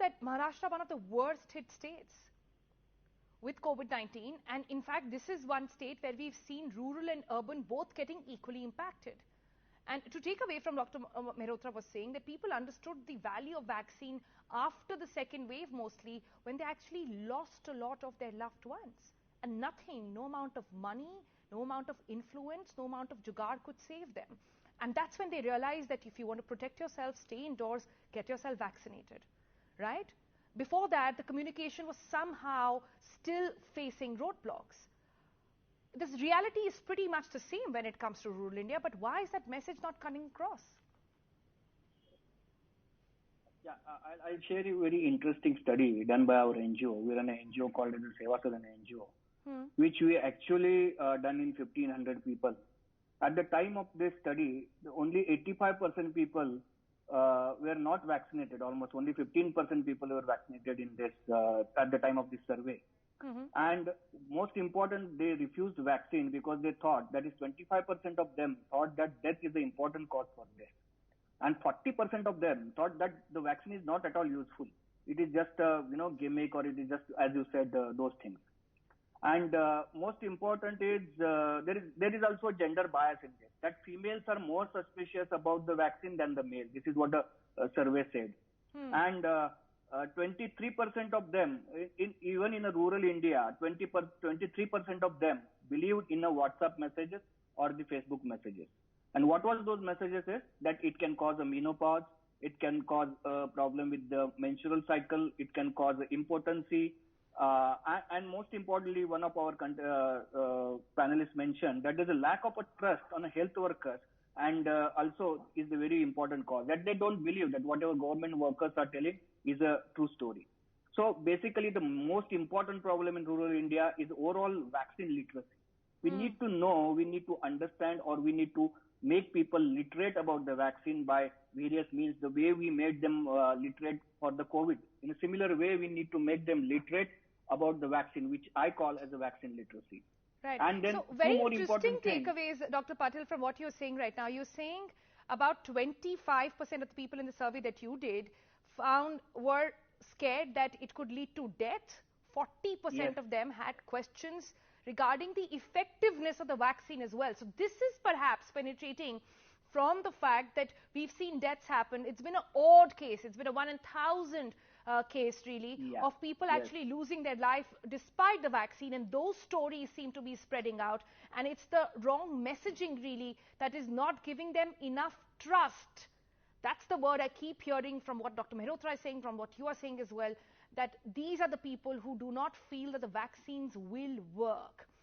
that Maharashtra, one of the worst hit states with COVID-19, and in fact, this is one state where we've seen rural and urban both getting equally impacted. And to take away from Dr. Mehrotra was saying that people understood the value of vaccine after the second wave mostly, when they actually lost a lot of their loved ones. And nothing, no amount of money, no amount of influence, no amount of jugaad could save them. And that's when they realized that if you want to protect yourself, stay indoors, get yourself vaccinated, right? Before that, the communication was somehow still facing roadblocks. This reality is pretty much the same when it comes to rural India, but why is that message not coming across? Yeah, I'll share a very interesting study done by our NGO. We run an NGO called the Sevasadan NGO, which we actually done in 1,500 people. At the time of this study, only 85% people were not vaccinated. Almost only 15% people were vaccinated in this at the time of this survey. And most important, they refused vaccine because they thought, that is 25% of them thought that death is the important cause for death. And 40% of them thought that the vaccine is not at all useful. It is just a gimmick, or it is just, as you said, those things. And most important is there is also gender bias in this. That females are more suspicious about the vaccine than the male. This is what the survey said. And 23% of them, even in a rural India, 23% of them believed in a WhatsApp messages or the Facebook messages. And what was those messages is that it can cause a menopause, it can cause a problem with the menstrual cycle, it can cause impotency, and most importantly, one of our panelists mentioned that there's a lack of a trust on a health workers, and also is a very important cause, that they don't believe that whatever government workers are telling is a true story. So basically, the most important problem in rural India is overall vaccine literacy. We need to know, we need to understand, or we need to make people literate about the vaccine by various means, the way we made them literate for the COVID. In a similar way, we need to make them literate about the vaccine, which I call as a vaccine literacy. Right. And then so very more interesting important takeaways, Dr. Patil, from what you're saying right now. You're saying about 25% of the people in the survey that you did were scared that it could lead to death. 40% of them had questions regarding the effectiveness of the vaccine as well. So this is perhaps penetrating from the fact that we've seen deaths happen. It's been an odd case. It's been a 1 in 1,000 case, really, of people actually losing their life despite the vaccine. And those stories seem to be spreading out. And it's the wrong messaging, really, that is not giving them enough trust. That's the word I keep hearing from what Dr. Mehrotra is saying, from what you are saying as well, that these are the people who do not feel that the vaccines will work.